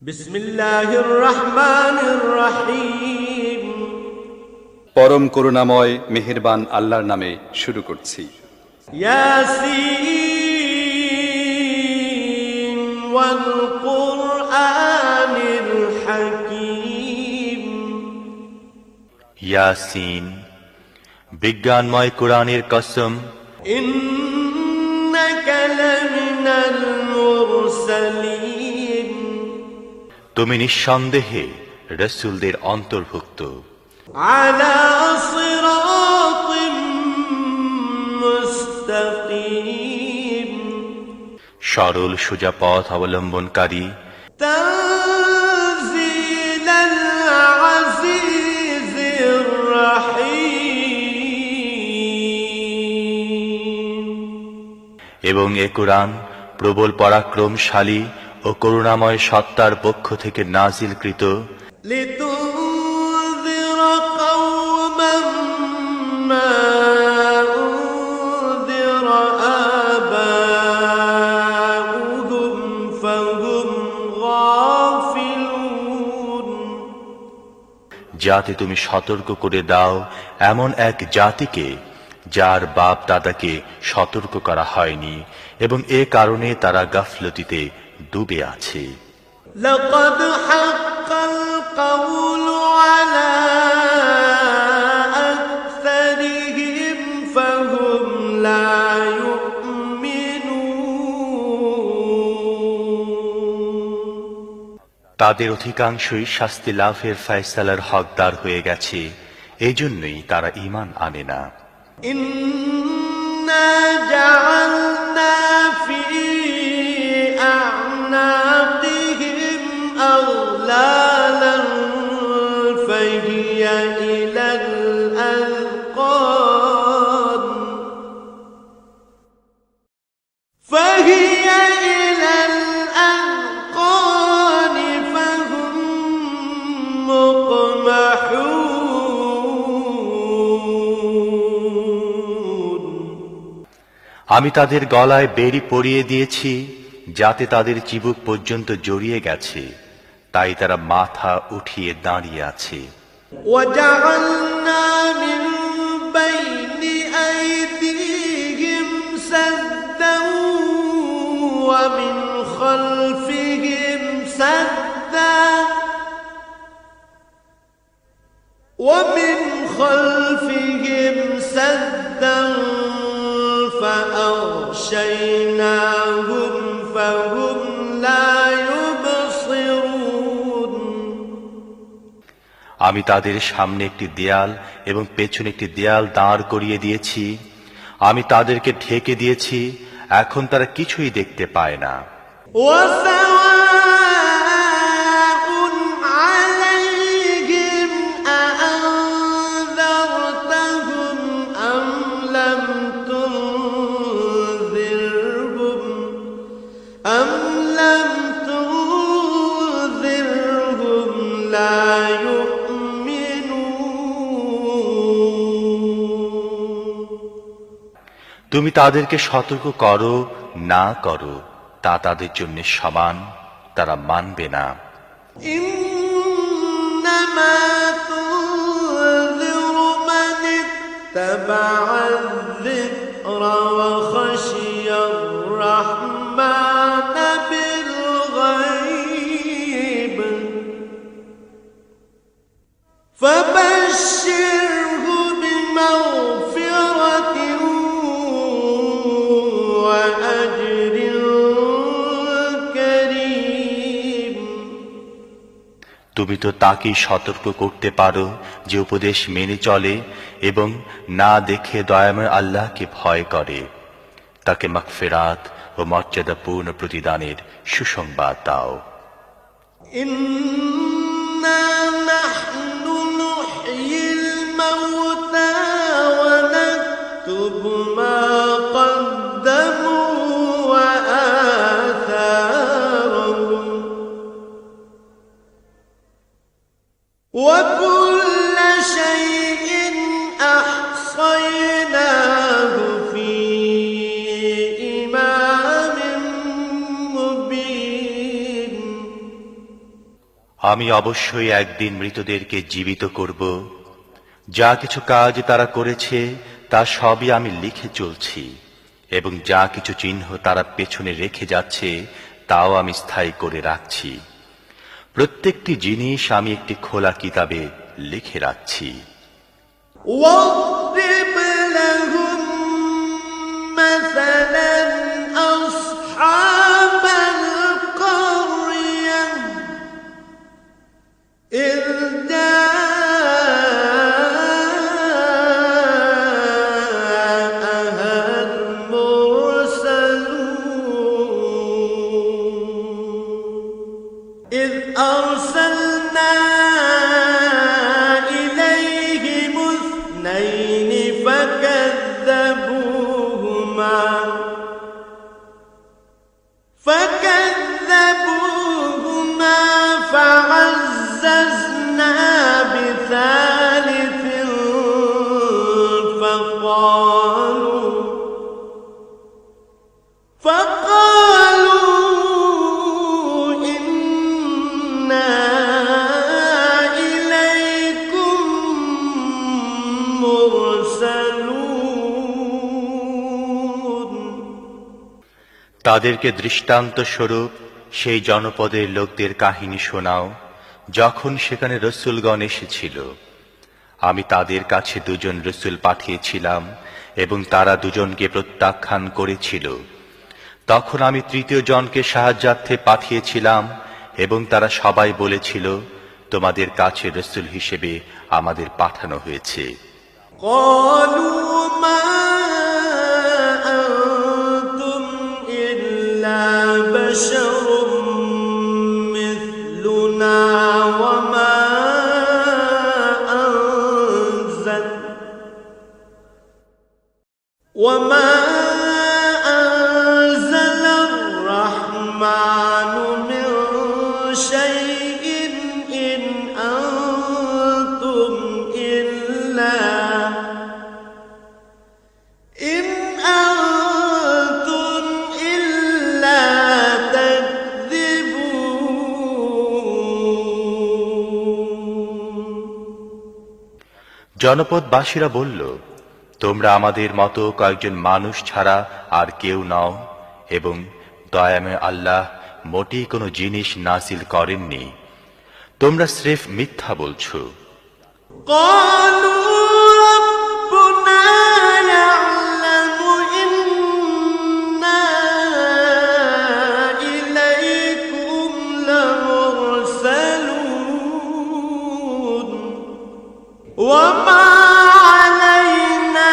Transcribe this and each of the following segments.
বিসমিল্লাহির রহমানির রহিম। পরম করুণাময় মেহেরবান আল্লাহর নামে শুরু করছি। ইয়াসিন ওয়াল কুরআনিল হাকীম। ইয়াসিন, বিজ্ঞানময় কোরআনের কসম। ইন্নাকা লামিনাল মুরসালিন। তুমি নিঃসন্দেহে রাসূলদের অন্তর্ভুক্ত। আলা সিরাতিম মুস্তাকিম। সরল সোজা পথ অবলম্বনকারী। তানজিলাল আজিজির রহিম। এবং এ কোরআন প্রবল পরাক্রমশালী ও করুণাময় সত্তার পক্ষ থেকে নাজিলকৃত, লিতুনযিরা কওমান মা উনযিরা আবাউহুম ফাহুম গাফিলুন। যাতে তুমি সতর্ক করে দাও এমন এক জাতিকে যার বাপ দাদাকে সতর্ক করা হয়নি, এবং এ কারণে তারা গাফলতিতে ডুবে আছে। লাকাদ হাক্কাল কাওলু আলা আকসারিহিম ফাহুম লা ইউমিনুন। তাদের অধিকাংশই শাস্তি লাভের ফয়সালার হকদার হয়ে গেছে, এজন্যই তারা ঈমান আনে না। ইন্না জাআলনা ফি আ'নাকিহিম আগলালান ফাহিয়া ইলাল আযকান ফাহিয়া ইলাল আযকান ফাহুম মুকমাহুন। আমি তাদের গলায় বেড়ি পরিয়ে দিয়েছি, যাতে তাদের চিবুক পর্যন্ত জড়িয়ে গেছে, তাই তারা মাথা উঠিয়ে দাঁড়িয়ে আছে। وجعلنا من بين أيديهم سدا ومن خلفهم سدا فأغشيناهم فهم لا يبصرون। আমি তাদের সামনে একটি দেয়াল এবং পেছনে একটি দেয়াল দাঁড় করিয়ে দিয়েছি। আমি তাদেরকে ঢেকে দিয়েছি, এখন তারা কিছুই দেখতে পায় না। وسواء عليهم أأنذرتهم أم لم تنذرهم لا يؤمنون। তুমি তাদেরকে সতর্ক করো না করো, তা তাদের জন্য সমান, তারা মানবে না। إنما تنذر من اتبع الذكر وخشي الرحمن بالغيب فبشره بمغفرة وأجر كريم। তুমি তো তাকেই সতর্ক করতে পারো যে উপদেশ মেনে চলে এবং না দেখে দয়াময় আল্লাহকে ভয় করে, তাকে মাগফিরাত ও মর্যাদাপূর্ণ প্রতিদানের সুসংবাদ দাও। إنا نحن نحيي الموتى ونكتب ما قدموا وآثارهم وكل شيء أحصيناه في إمام مبين। আমি অবশ্যই একদিন মৃতদেরকে জীবিত করব। যা কিছু কাজ তারা করেছে তা সবই আমি লিখে চলছি, এবং যা কিছু চিহ্ন তারা পেছনে রেখে যাচ্ছে তাও আমি স্থায়ী করে রাখছি। প্রত্যেকটি জিনিস আমি একটি খোলা কিতাবে লিখে রাখছি। واضرب لهم مثلا أصحاب القرية إذ جاءها المرسلون إذ أرسلنا إليهم اثنين فكذبوهما فعززنا بثالث فقالوا إنا إليكم مرسلون তাদেরকে দৃষ্টান্ত স্বরূপ সেই জনপদের লোকদের কাহিনী শোনাও, যখন সেখানে রসূলগণ এসেছিল। আমি তাদের কাছে দুজন রসূল পাঠিয়েছিলাম এবং তারা দুজনকে প্রত্যাখ্যান করেছিল। তখন আমি তৃতীয় জনকে সাহায্যার্থে পাঠিয়েছিলাম এবং তারা সবাই বলেছিল, তোমাদের কাছে রসূল হিসেবে আমাদের পাঠানো হয়েছে। قالوا ما أنتم إلا بشر مثلنا وما أنزل الرحمن من شيء إن أنتم إلا تكذبون জনপদবাসীরা বলল, তোমরা আমাদের মতো কয়েকজন মানুষ ছাড়া আর কেউ নও, এবং দয়াময় আল্লাহ মোটেই কোনো জিনিস নাযিল করেননি। তোমরা স্রেফ মিথ্যা বলছো। قالوا ربنا يعلم إنا إليكم لمرسلون وما علينا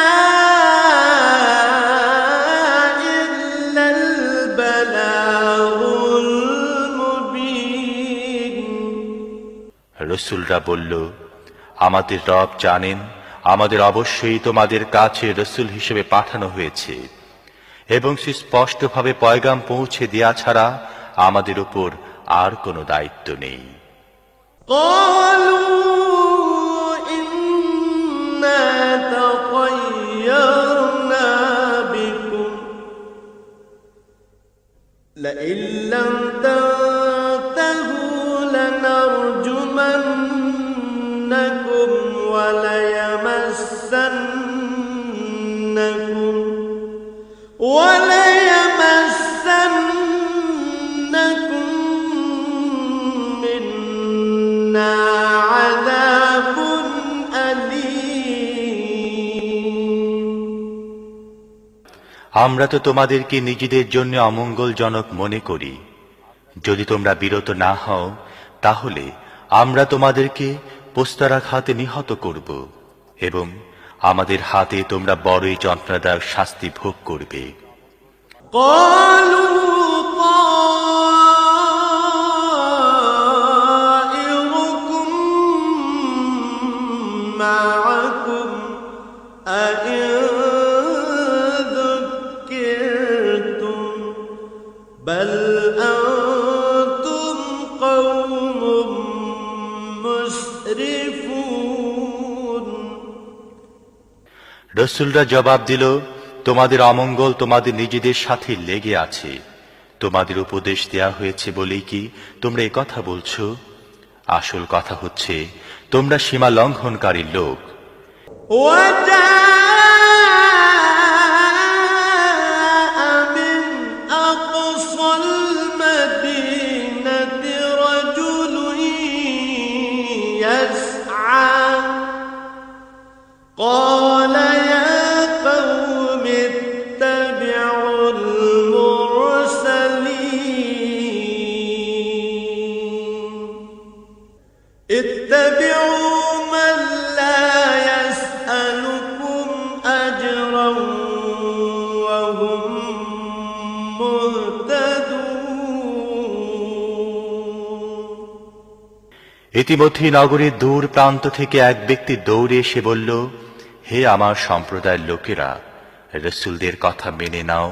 إلا البلاغ المبين রসূলরা বলল, আমাদের রব জানেন আমাদের অবশ্যই তোমাদের কাছে রসূল হিসেবে পাঠানো হয়েছে, এবং সুস্পষ্টভাবে পয়গাম পৌঁছে দেয়া ছাড়া আমাদের উপর আর কোনো দায়িত্ব নেই। قالوا إنا تطيرنا بكم لئن لم تنتهوا لنرجمنكم وليمسنكم منا عذاب أليم আমরা তো তোমাদেরকে নিজেদের জন্য অমঙ্গলজনক মনে করি। যদি তোমরা বিরত না হও, তাহলে আমরা তোমাদেরকে পোস্তারাঘাতে নিহত করব, এবং আমাদের হাতে তোমরা বড়ই যন্ত্রণাদায়ক শাস্তি ভোগ করবে। قالوا طائركم معكم أئن ذكرتم بل أنتم قوم مسرفون রসূলরা জবাব দিল, তোমাদের অমঙ্গল তোমাদের নিজেদের সাথে লেগে আছে। তোমাদের উপদেশ দেয়া হয়েছে বলেই কি তোমরা একথা বলছো? আসল কথা হচ্ছে তোমরা সীমা লঙ্ঘনকারী লোক। وجاء من أقصى المدينة رجل يسعى قال يا قوم اتبعوا المرسلين اتبعوا من لا يسألكم أجرا وهم مهتدون ইতিমধ্যে নগরীর দূর প্রান্ত থেকে এক ব্যক্তি দৌড়ে এসে বলল, হে আমার সম্প্রদায়ের লোকেরা, রাসূলদের কথা মেনে নাও,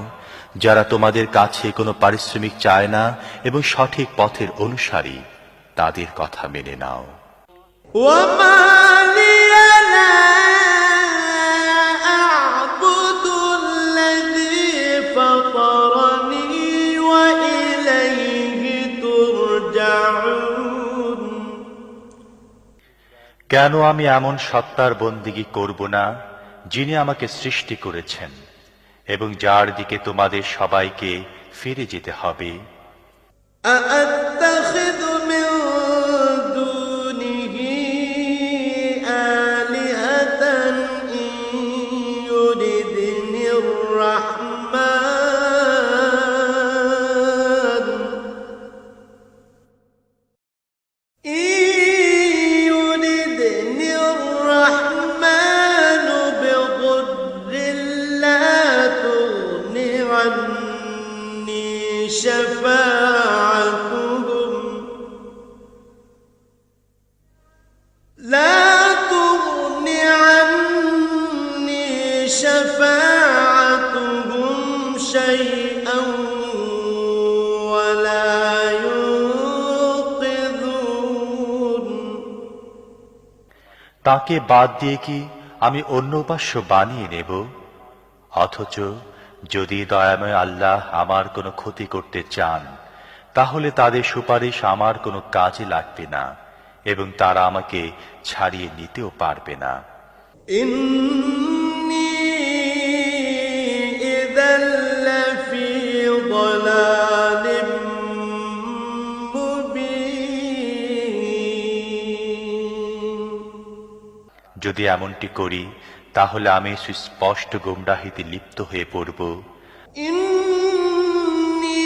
যারা তোমাদের কাছে কোনো পারিশ্রমিক চায় না এবং সঠিক পথের অনুসারী, তাদের কথা মেনে নাও। وما لي لا أعبد الذي فطرني وإليه ترجعون কেন আমি এমন সত্তার বন্দিগি করব না যিনি আমাকে সৃষ্টি করেছেন এবং যার দিকে তোমাদের সবাইকে ফিরে যেতে হবে? أأتخذ من دونه آلهة إن يردني الرحمن بضر لا تغن عني شفاعتهم شيئا ولا ينقذون তাকে বাদ দিয়ে কি আমি অন্য উপাস্য বানিয়ে নেব? অথচ যদি দয়াময় আল্লাহ আমার কোনো ক্ষতি করতে চান, তাহলে তাদের সুপারিশ আমার কোনো কাজে লাগবে না এবং তারা আমাকে ছাড়িয়ে নিতেও পারবে না। إني إذا لفي ضلال مبين যদি এমনটি করি তাহলে আমি সুস্পষ্ট গোমরাহিতে লিপ্ত হয়ে পড়ব। إني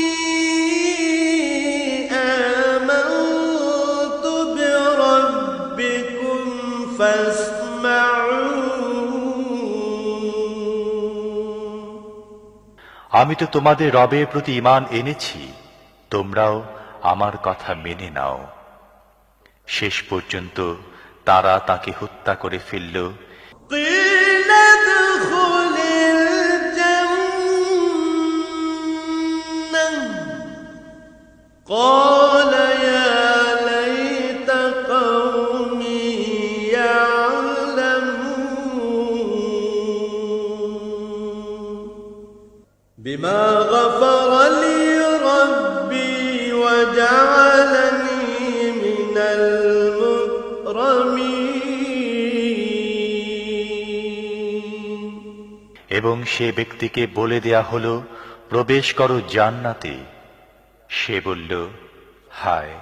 آمنت بربكم فاسمعون আমি তো তোমাদের রবের প্রতি ঈমান এনেছি, তোমরাও আমার কথা মেনে নাও। শেষ পর্যন্ত তারা তাকে হত্যা করে ফেলল। قيل ادخل الجنة قال يا ليت قومي يعلمون بما غفر لي ربي وجعلني من المكرمين এবং সে ব্যক্তিকে বলে দেয়া হলো, প্রবেশ করো জান্নাতে। সে বলল, হায়,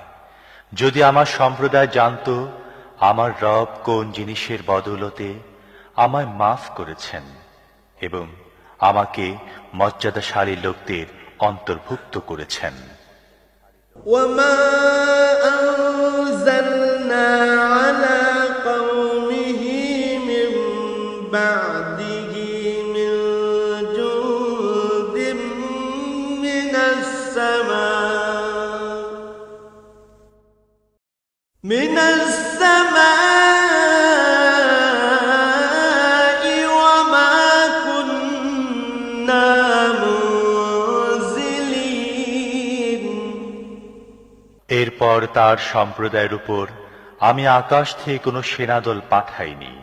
যদি আমার সম্প্রদায় জানত আমার রব কোন জিনিসের বদৌলতে আমায় মাফ করেছেন এবং আমাকে মর্যাদাশালী লোকদের অন্তর্ভুক্ত করেছেন। وما أنزلنا على قومه من بعده من جند من السماء وما كنا منزلين এরপর তার সম্প্রদায়ের উপর আমি আকাশ থেকে কোনো সেনাদল পাঠাইনি,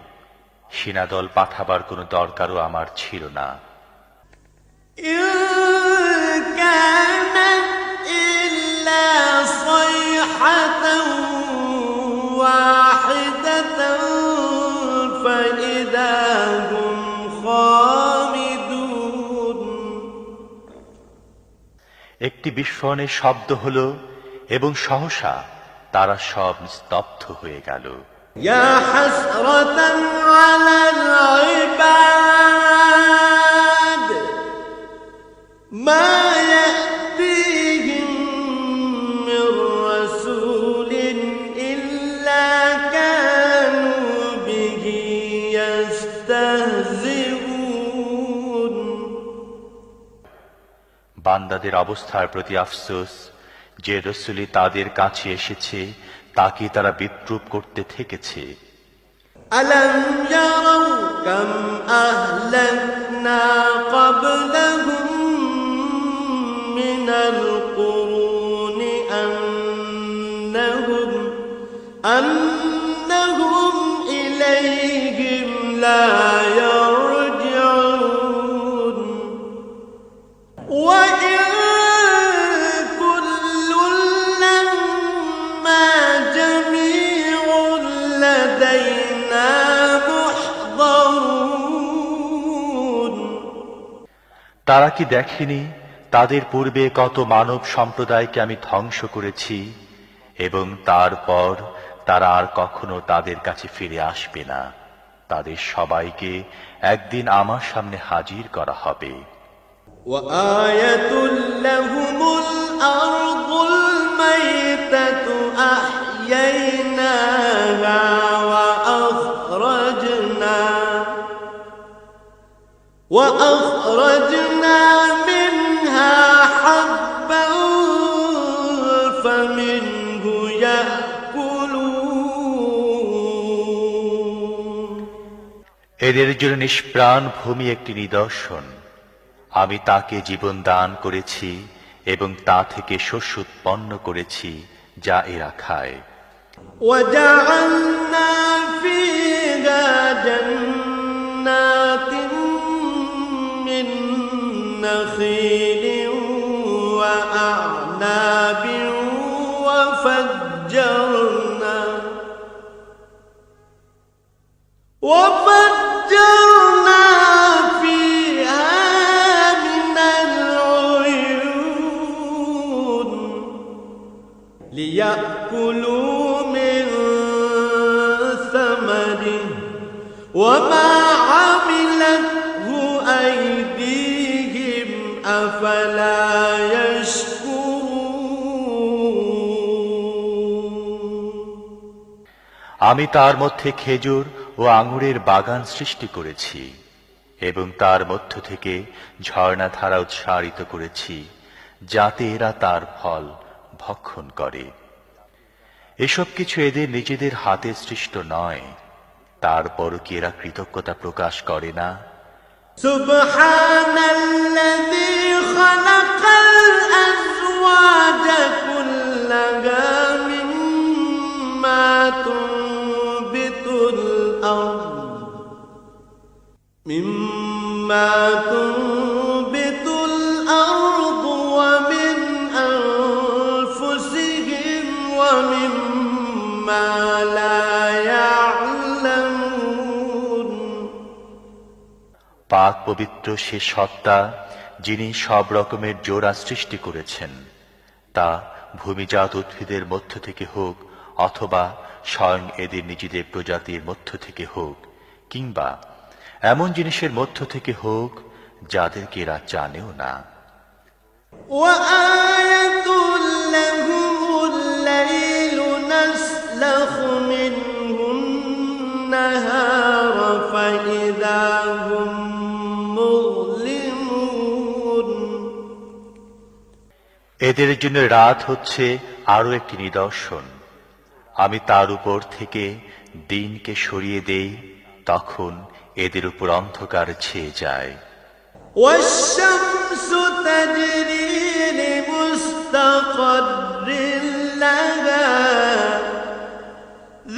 সেনাদল পাঠাবার কোনো দরকারও আমার ছিল না। إن كانت إلا صيحة একটি বিস্ফোরণের শব্দ হলো এবং সহসা তারা সব স্তব্ধ হয়ে গেল। يا حسرة على العباد ما يأتيهم من رسول إلا كانوا به يستهزئون। বান্দাদের অবস্থার প্রতি আফসোস, যে রসূলই তাদের কাছে এসেছে তাকে তারা বিদ্রূপ করতে থেকেছে। ألم يروا كم أهلكنا قبلهم من القرون أنهم إليهم لا يرجعون وإن كل لما جميع لدينا محضرون। তারা কি দেখেনি তাদের পূর্বে কত মানব সম্প্রদায়কে আমি ধ্বংস করেছি এবং তারপর তারা আর কখনো তাদের কাছে ফিরে আসবে না। তাদের সবাইকে একদিন আমার সামনে হাজির করা হবে। وآية لهم الأرض الميتة أحييناها وأخرجنا منها حبا فمنه يأكلون। এদের জন্য নিষ্প্রাণ ভূমি একটি নিদর্শন। আমি তাকে জীবন দান করেছি এবং তা থেকে শস্য উৎপন্ন করেছি যা এরা খায়। وجعلنا فيها جنات من نخيل وأعناب وفجرنا فيها من العيون ليأكلوا من ثمره وما عملته أيديهم أفلا يشكرون। আমি তার মধ্যে খেজুর ও আঙুরের বাগান সৃষ্টি করেছি এবং তার মধ্য থেকে ঝর্ণাধারা উৎসারিত করেছি যাতে এরা তার ফল ভক্ষণ করে। এসব কিছু এদের নিজেদের হাতে সৃষ্ট নয়, তারপরও কি এরা কৃতজ্ঞতা প্রকাশ করে না? সুবহানাল্লাযী খালাকাল আযওয়াজা কুল্লাহা মিম্মা তুনবিতুল আরদ ওয়া মিন আনফুসিহিম ওয়া মিম্মা লা ইয়া'লামুন। পাক পবিত্র সে সত্তা যিনি সব রকমের জোড়া সৃষ্টি করেছেন, তা ভূমিজাত উদ্ভিদের মধ্য থেকে হোক অথবা স্বয়ং এদের নিজেদের প্রজাতির মধ্য থেকে হোক, কিংবা এমন জিনিসের মধ্য থেকে হোক যাদেরকে এরা জানেও না। وآية لهم الليل نسلخ منه النهار فإذا هم مظلمون। এদের জন্য রাত হচ্ছে আরো একটি নিদর্শন। আমি তার উপর থেকে দিনকে সরিয়ে দেই, তখন এদের উপর অন্ধকার ছেয়ে যায়। والشمس تجري لمستقر لها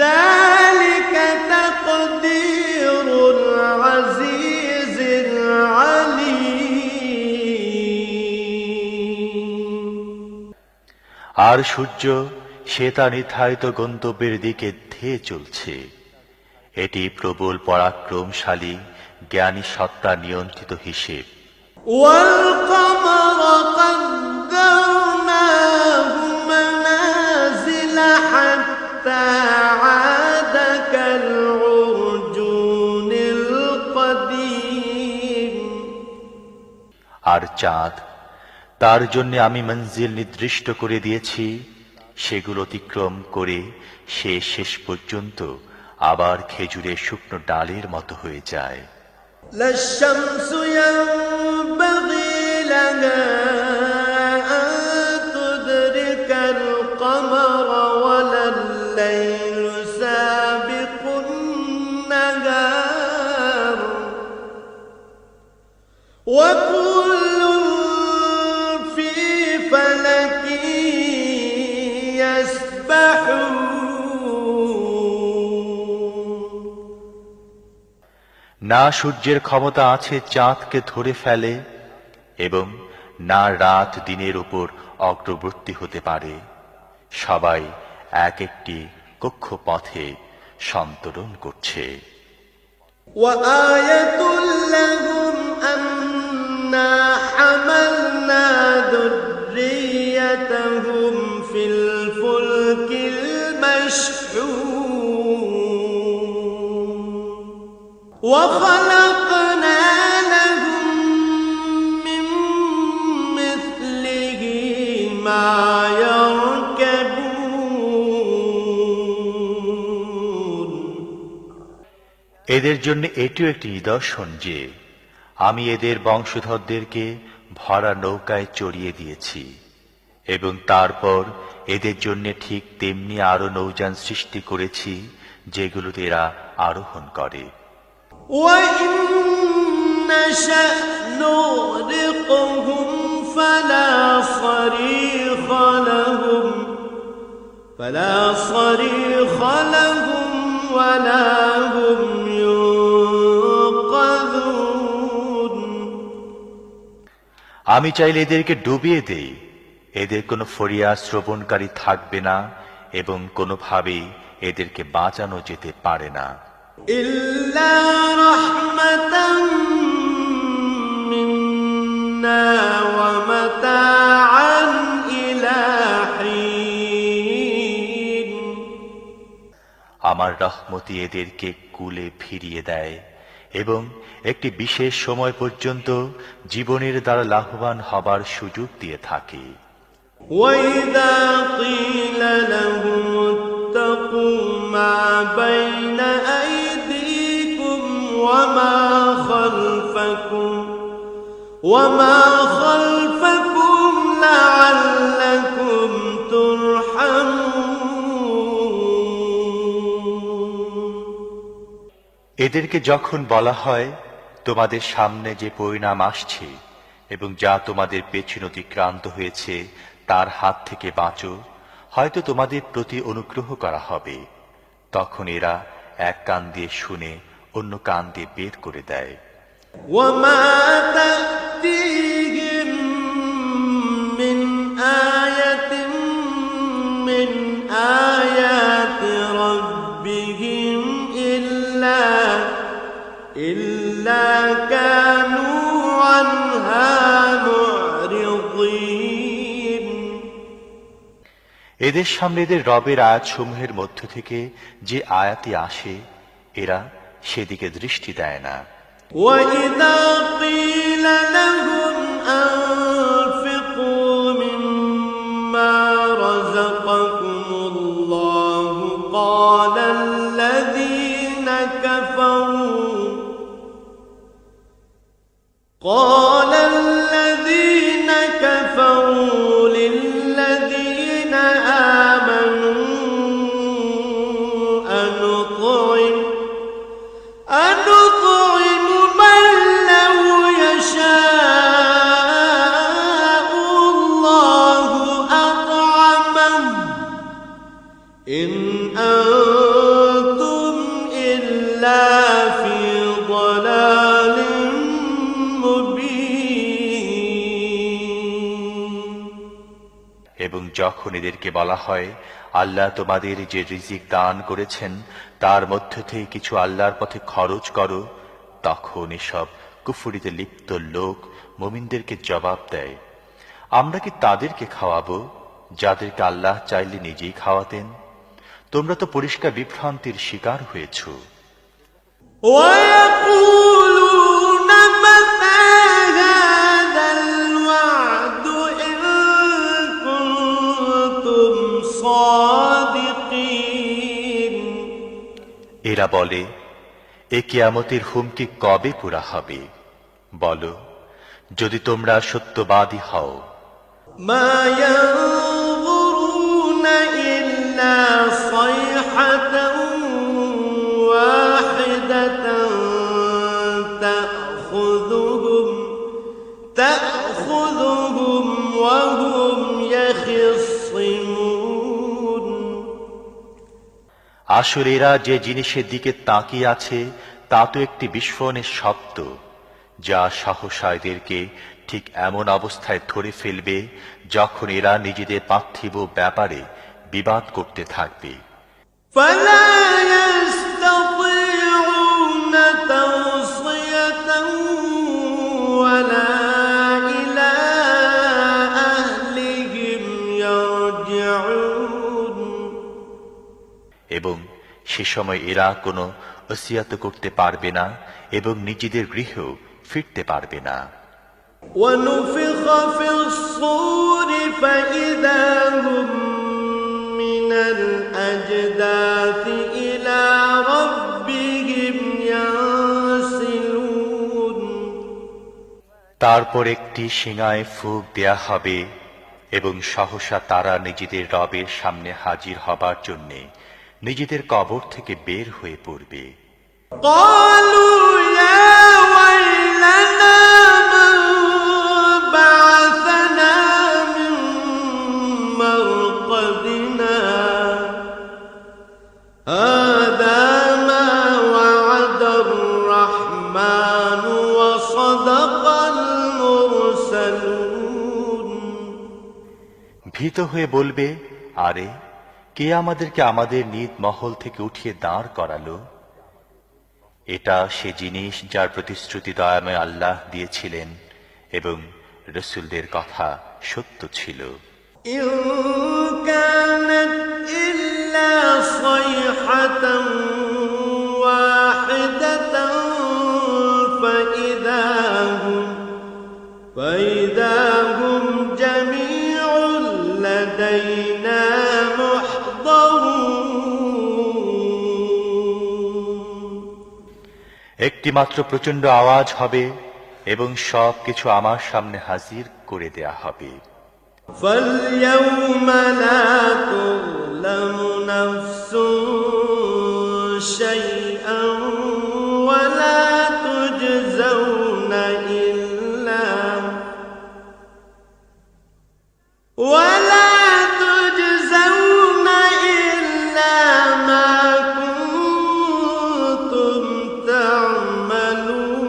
ذلك تقدير العزيز العليم। আর সূর্য সে তার নির্ধারিত গন্তব্যের দিকে ধেয়ে চলছে। এটি প্রবল পরাক্রমশালী জ্ঞানী সত্তা নিয়ন্ত্রিত হিসেব। والقمر قدرناه حتى عاد كالعرجون القديم আর চাঁদ, তার জন্য আমি মঞ্জিল নির্দিষ্ট করে দিয়েছি, সেগুলো অতিক্রম করে সে শেষ পর্যন্ত আবার খেজুরের শুকনো ডালের মতো হয়ে যায়। لا الشمس ينبغي لها أن تدرك القمر ولا الليل سابق النهار وكل في فلك يسبحون না সূর্যের ক্ষমতা আছে চাঁদকে ধরে ফেলে এবং না রাত দিনের উপর অগ্রবর্তী হতে পারে। সবাই এক একটি কক্ষপথে সন্তরণ করছে। وآية لهم أنا حملنا ذريتهم في الفلك المشحون وخلقنا لهم من مثله ما يركبون এদের জন্য এটিও একটি নিদর্শন যে আমি এদের বংশধরদেরকে ভরা নৌকায় চড়িয়ে দিয়েছি এবং তারপর এদের জন্য ঠিক তেমনি আরো নৌযান সৃষ্টি করেছি যেগুলোতে এরা আরোহণ করে। وإن نشأ نغرقهم فلا صريخ لهم ولا هم ينقذون আমি চাইলে এদেরকে ডুবিয়ে দেই, এদের কোনো ফরিয়াদ শ্রবণকারী থাকবে না এবং কোনোভাবেই এদেরকে বাঁচানো যেতে পারে না। إلا رحمة منا ومتاعا إلى حين আমার রহমতি এদেরকে কুলে ফিরিয়ে দেয় এবং একটি বিশেষ সময় পর্যন্ত জীবনের দ্বারা লাভবান হবার সুযোগ দিয়ে থাকে। وإذا قيل لهم اتقوا ما بين أيديكم وما خلفكم لعلكم ترحمون এদেরকে যখন বলা হয় তোমাদের সামনে যে পরিণাম আসছে এবং যা তোমাদের পেছন অতিক্রান্ত হয়েছে তার হাত থেকে বাঁচো, হয়তো তোমাদের প্রতি অনুগ্রহ করা হবে, তখন এরা এক কান দিয়ে শুনে অন্য কান দিয়ে বের করে দেয়। وما تأتيهم من آية من آيات ربهم إلا كانوا عنها معرضين এদের সামনে এদের রবের আয়াতসমূহের মধ্য থেকে যে আয়াতি আসে এরা সেদিকে দৃষ্টি দেয় না। وإذا قيل لهم أنفقوا مما رزقكم الله قال الذين كفروا للذين آمنوا أنطعم من لو يشاء الله أطعمه إن أنتم إلا في ضلال مبين এবং যখন এদেরকে বলা হয় আল্লাহ তোমাদের যে রিজিক দান করেছেন তার মধ্য থেকে কিছু আল্লাহর পথে খরচ করো, তখন এসব কুফরিতে লিপ্ত লোক মুমিনদেরকে জবাব দেয়, আমরা কি তাদেরকে খাওয়াবো যাদেরকে আল্লাহ চাইলে নিজেই খাওয়াতেন? তোমরা তো পরিষ্কার বিভ্রান্তির শিকার হয়েছ। ويقولون متى هذا الوعد إن كنتم صادقين এরা বলে, এ কিয়ামতের হুমকি কবে পুরা হবে? বলো, যদি তোমরা সত্যবাদী হও। ما ينظرون إلا صيحة واحدة تأخذهم وهم يخصمون আসলে এরা যে জিনিসের দিকে তাকিয়ে আছে তা তো একটি বিস্ফোরণের শব্দ, যা সহসা এদেরকে ঠিক এমন অবস্থায় ধরে ফেলবে যখন এরা নিজেদের পার্থিব ব্যাপারে বিবাদ করতে থাকবে। فلا يستطيعون توصية ولا إلى أهلهم يرجعون এবং সে সময় এরা কোনো ওসিয়াত করতে পারবে না এবং নিজেদের গৃহেও ফিরতে পারবে না। ونفخ في الصور فإذا هم من الأجداث إلى ربهم ينسلون তারপর একটি শিঙায় ফুঁক দেয়া হবে এবং সহসা তারা নিজেদের রবের সামনে হাজির হবার জন্যে নিজেদের কবর থেকে বের হয়ে পড়বে। قالوا يا ويلنا من بعثنا من مرقدنا هذا ما وعد الرحمن وصدق المرسلون ভীত হয়ে বলবে, আরে কে আমাদেরকে আমাদের নিজ মহল থেকে উঠিয়ে দাঁড় করালো? এটা সে জিনিস যার প্রতিশ্রুতি দয়াময় আল্লাহ দিয়েছিলেন এবং রসুলদের কথা সত্য ছিল। إن كانت إلا صيحة واحدة فإذا هم جميع لدينا একটি মাত্র প্রচন্ড আওয়াজ হবে এবং সব কিছু আমার সামনে হাজির করে দেয়া হবে। فاليوم لا تظلم نفس شيئا ولا تجزون إلا ما كنتم تعملون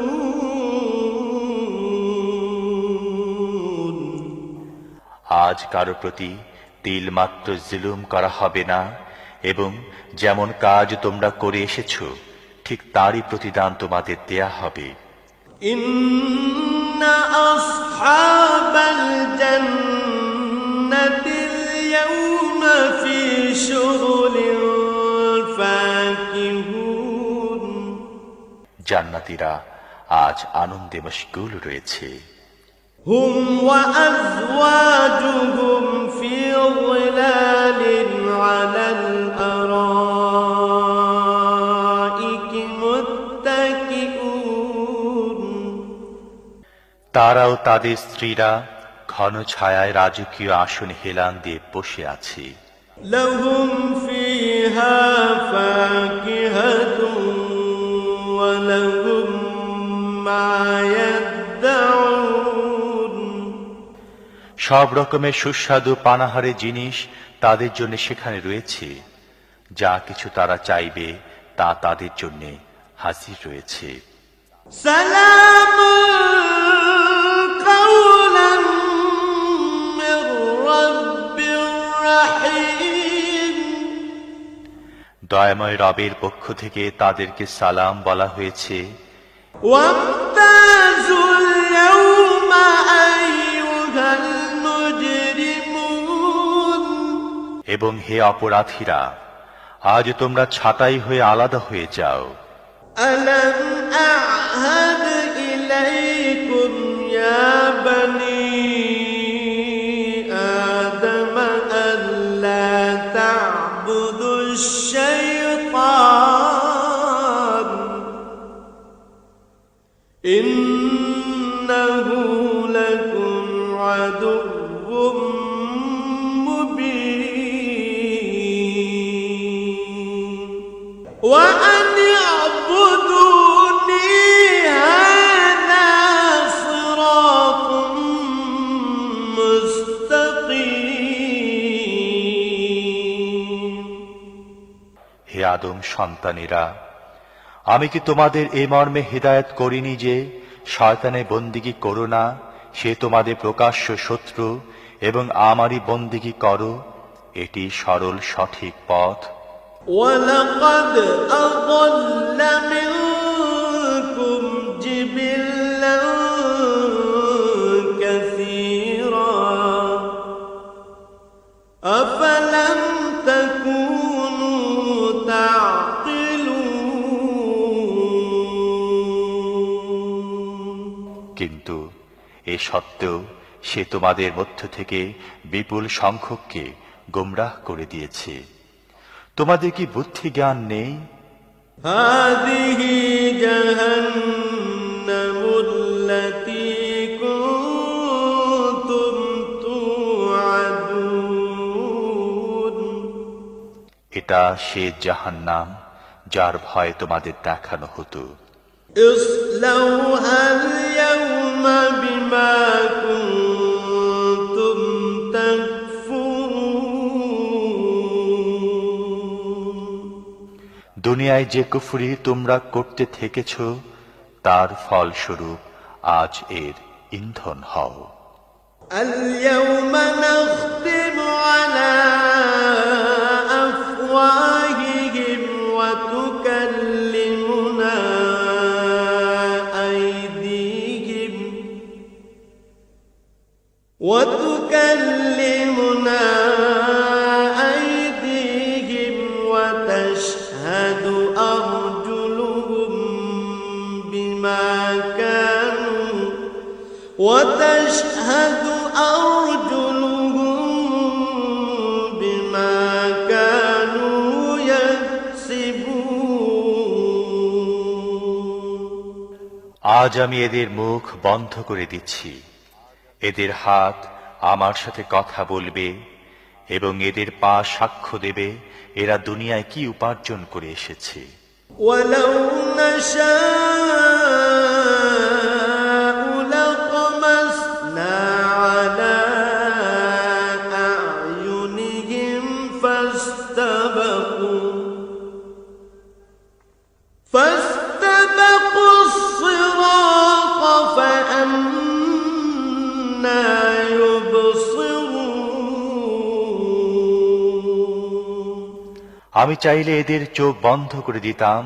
আজ কারো প্রতি তিল মাত্র জুলুম করা হবে না এবং যেমন কাজ তোমরা করে এসেছো ঠিক তারই প্রতিদান তোমাদের দেয়া হবে। إن أصحاب الجنة اليوم في شغل فاكهون জান্নাতীরা আজ আনন্দে মশগুল রয়েছে। هم وأزواجهم في ظلال على الأرائك متكئون তারাও তাদের স্ত্রীরা ঘন ছায়ায় রাজকীয় আসন হেলান দিয়ে বসে আছে। لهم فيها فاكهة ولهم ما يدعون সব রকমের সুস্বাদু পানাহারে জিনিস তাদের জন্য সেখানে রয়েছে। যা কিছু তারা চাইবে তা তাদের জন্য হাজির রয়েছে। سلام قولا من رب رحيم দয়াময় রবের পক্ষ থেকে তাদেরকে সালাম বলা হয়েছে। وامتازوا اليوم أيها المجرمون এবং হে অপরাধীরা, আজ তোমরা ছাঁটাই হয়ে আলাদা হয়ে যাও। ألم أعهد إليكم يا بني آدم ألا تعبدوا الشيطان إنه لكم عدو مبين وأن اعبدوني هذا صراط مستقيم হে আদম সন্তানেরা, আমি কি তোমাদের এই মর্মে হিদায়াত করিনি যে শয়তানের বন্দিগি করো না, সে তোমাদের প্রকাশ্য শত্রু, এবং আমারই বন্দিগি করো, এটি সরল সঠিক পথ। ولقد أضل منكم جبلا كثيرا أفلم تكونوا تعقلون কিন্তু এ সত্ত্বেও সে তোমাদের মধ্য থেকে বিপুল সংখ্যককে গোমরাহ করে দিয়েছে। তোমাদের কি বুদ্ধি জ্ঞান নেই? هذه جهنم التي كنتم توعدون এটা সে জাহান্নাম যার ভয় তোমাদের দেখানো হতো। اصلوها اليوم بما كنتم تكفرون দুনিয়ায় যে কুফরি তোমরা করতে থেকেছ, তার ফলস্বরূপ আজ এর ইন্ধন হও। اليوم نختم على أفواههم وتكلمنا أيديهم وتشهد أرجلهم بما كانوا يكسبون আজ আমি এদের মুখ বন্ধ করে দিচ্ছি, এদের হাত আমার সাথে কথা বলবে এবং এদের পা সাক্ষ্য দেবে এরা দুনিয়ায় কি উপার্জন করে এসেছে। ولو نشاء لطمسنا على أعينهم فاستبقوا الصراط فأنى يبصرون আমি চাইলে এদের চোখ বন্ধ করে দিতাম,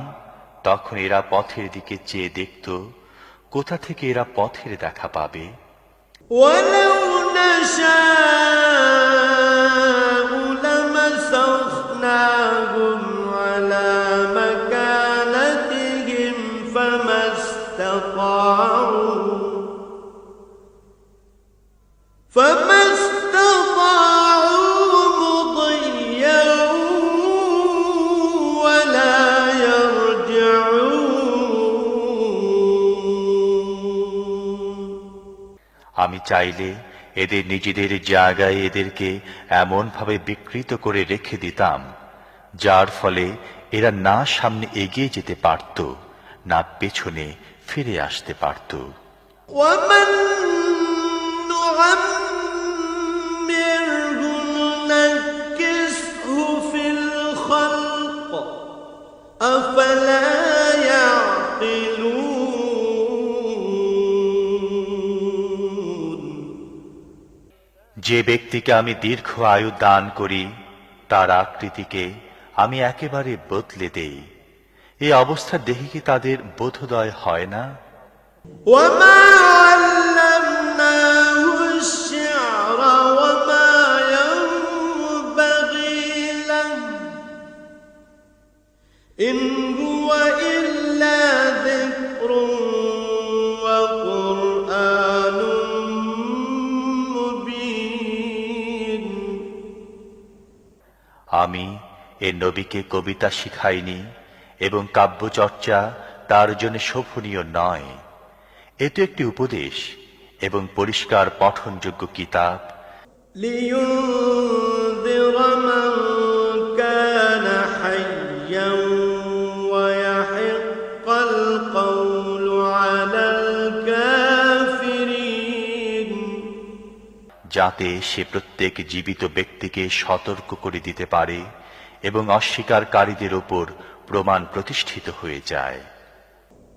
তখন এরা পথের দিকে চেয়ে দেখত, কোথা থেকে এরা পথের দেখা পাবে। ولو نشاء لمسخناهم على مكانتهم فما استطاعوا مضيا ولا يرجعون আমি চাইলে এদের নিজেদের জায়গায় এদেরকে এমন ভাবে বিকৃত করে রেখে দিতাম, যার ফলে এরা না সামনে এগিয়ে যেতে পারত, না পেছনে ফিরে আসতে পারত। ومن نعمره ننكسه في الخلق أفلا يعقلون যে ব্যক্তিকে আমি দীর্ঘ আয়ু দান করি, তার আকৃতিকে আমি একেবারে বদলে দেই, এই অবস্থা দেখে কি তাদের বোধোদয় হয় না? وما علمناه الشعر وما ينبغي له إن هو إلا ذكر وقرآن مبين আমি এ নবীকে কবিতা শিখাইনি এবং কাব্যচর্চা তার জন্য শোভনীয় নয়। এ তো একটি উপদেশ এবং পরিষ্কার পঠনযোগ্য কিতাব। لينذر من كان حيا ويحق القول على الكافرين যাতে সে প্রত্যেক জীবিত ব্যক্তিকে সতর্ক করে দিতে পারে এবং অস্বীকারীদের উপর প্রমাণ প্রতিষ্ঠিত হয়ে যায়।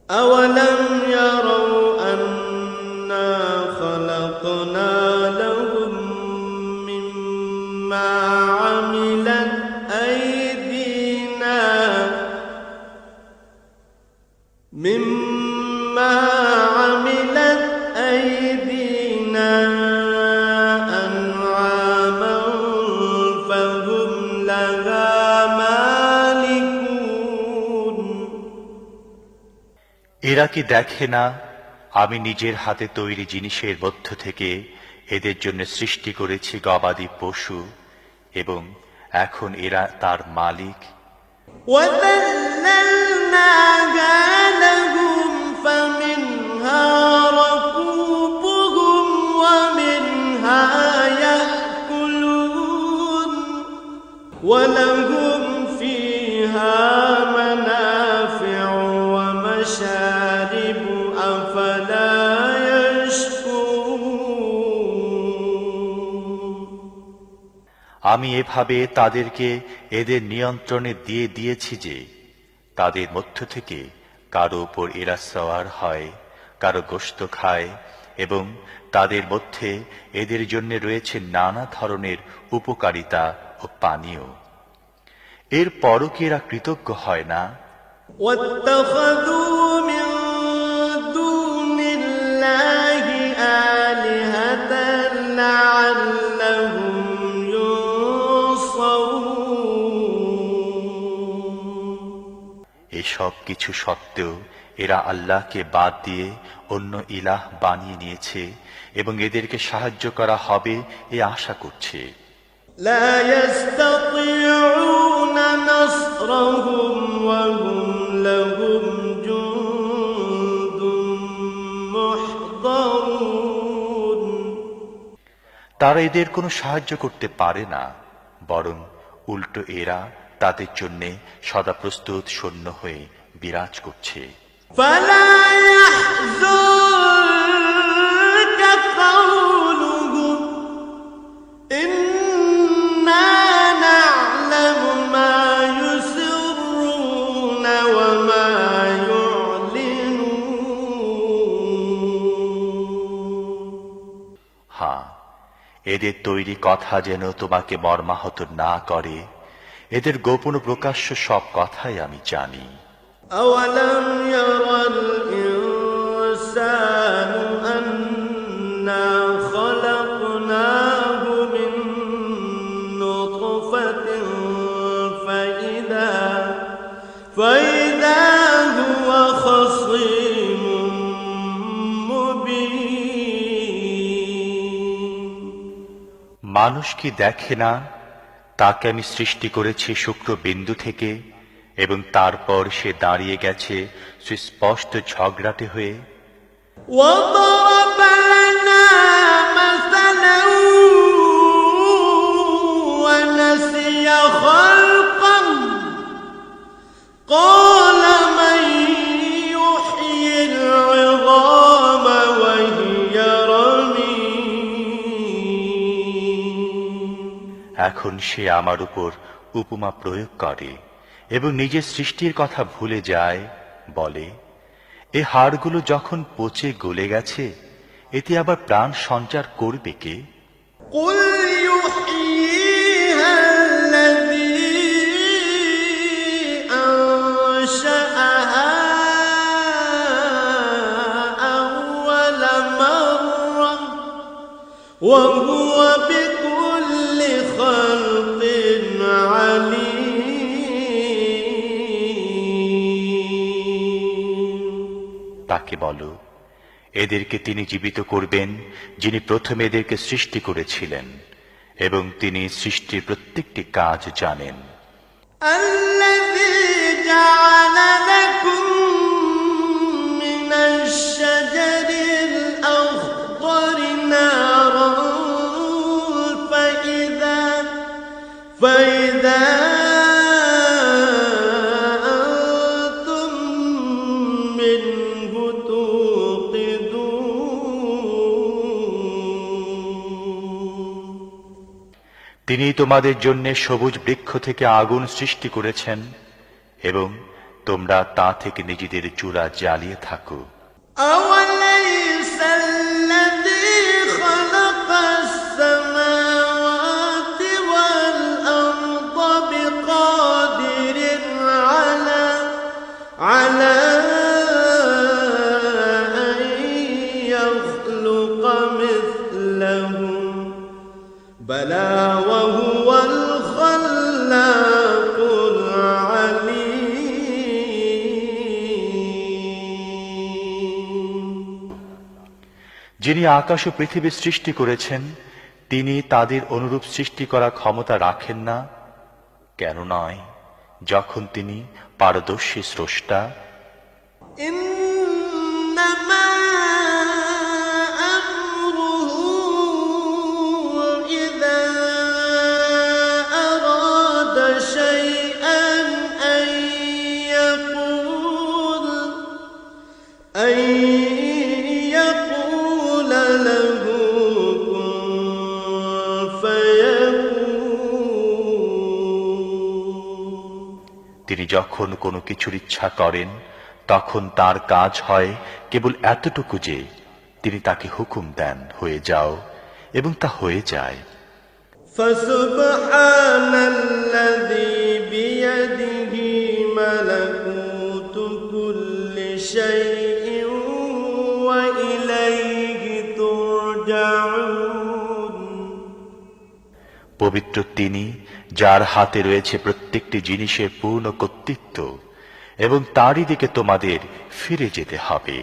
أولم يروا أنا خلقنا لهم مما عملت أيدينا أنعاما فهم لها مالكون এরা কি দেখে না আমি নিজের হাতে তৈরি জিনিসের মধ্য থেকে এদের জন্য সৃষ্টি করেছি গবাদি পশু এবং এখন এরা তার মালিক। وَذَلَّلْنَاهَا لَهُمْ فَمِنْهَا رَكُوبُهُمْ وَمِنْهَا يَأْكُلُونَ وَلَهُمْ فِيهَا مَنَافِعُ وَمَشَارِبُ أَفَلَا يَشْكُرُونَ আমি এভাবে তাদেরকে এদের নিয়ন্ত্রণে দিয়ে দিয়েছি যে তাদের মধ্য থেকে কারো উপর এরা সওয়ার হয়, কারো গোশত খায় এবং তাদের মধ্যে এদের জন্য রয়েছে নানা ধরনের উপকারিতা ও পানীয়। এর পরও কি এরা কৃতজ্ঞ হয় না? وَاتَّخَذُوا مِن دُونِ اللَّهِ آلِهَةً لَّعَلَّهُمْ এসব কিছু সত্ত্বেও এরা আল্লাহকে বাদ দিয়ে অন্য ইলাহ বানিয়ে নিয়েছে এবং এদেরকে সাহায্য করা হবে এ আশা করছে। لا يستطيعون نصرهم وهم لهم جند محضرون তারা এদের কোনো সাহায্য করতে পারে না, বরং উল্টো এরা তাদের জন্য সদা প্রস্তুত সৈন্য হয়ে বিরাজ করছে। فلا يحزنك قولهم إنا نعلم ما يسرون وما يعلنون হ্যাঁ, এদের তৈরি কথা যেন তোমাকে মর্মাহত না করে। এদের গোপন প্রকাশ্য সব কথাই আমি জানি। أولم ير الإنسان أنا خلقناه من نطفة فإذا هو خصيم مبين মানুষ কি দেখে না তাকে আমি সৃষ্টি করেছি শুক্র বিন্দু থেকে এবং তারপর সে দাঁড়িয়ে গেছে সুস্পষ্ট ঝগড়াটে হয়ে। وضرب لنا مثلا ونسي خلقا قال من يحيي العظام وهي رميم এখন সে আমার উপর উপমা প্রয়োগ করে এবং নিজের সৃষ্টির কথা ভুলে যায়, বলে এ হাড়গুলো যখন পচে গলে গেছে এতে আবার প্রাণ সঞ্চার করবে কে? قل يحييها الذي أنشأها أول مرة وهو بكل خلق عليم তাকে বলো, এদেরকে তিনি জীবিত করবেন যিনি প্রথমে এদেরকে সৃষ্টি করেছিলেন, এবং তিনি সৃষ্টির প্রত্যেকটি কাজ জানেন। الذي جعل لكم من الشجر الأخضر نارا فإذا أنتم منه توقدون। তিনি তোমাদের জন্য সবুজ বৃক্ষ থেকে আগুন সৃষ্টি করেছেন এবং তোমরা তা থেকে নিজেদের চুলা জ্বালিয়ে থাকো। أوليس الذي خلق السماوات والأرض بقادر على أن يخلق مثلهم بلى وهو الخلاق العليم। যিনি আকাশ ও পৃথিবী সৃষ্টি করেছেন তিনি তাদের অনুরূপ সৃষ্টি করার ক্ষমতা রাখেন না? কেন নয়, যখন তিনি পারদর্শী স্রষ্টা। إنما أمره إذا أراد شيئا أن يقول له كن فيكون। তিনি যখন কোনো কিছুর ইচ্ছা করেন তখন তার কাজ হয় কেবল এতটুকু যে তিনি তাকে হুকুম দেন, হয়ে যাও, এবং তা হয়ে যায়। فسبحان الذي بيده ملكوت كل شيء وإليه ترجعون। পবিত্র তিনি যার হাতে রয়েছে প্রত্যেকটি জিনিসের পূর্ণ কর্তৃত্ব, এবং তারই দিকে তোমাদের ফিরে যেতে হবে।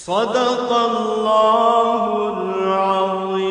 صدق الله العظيم।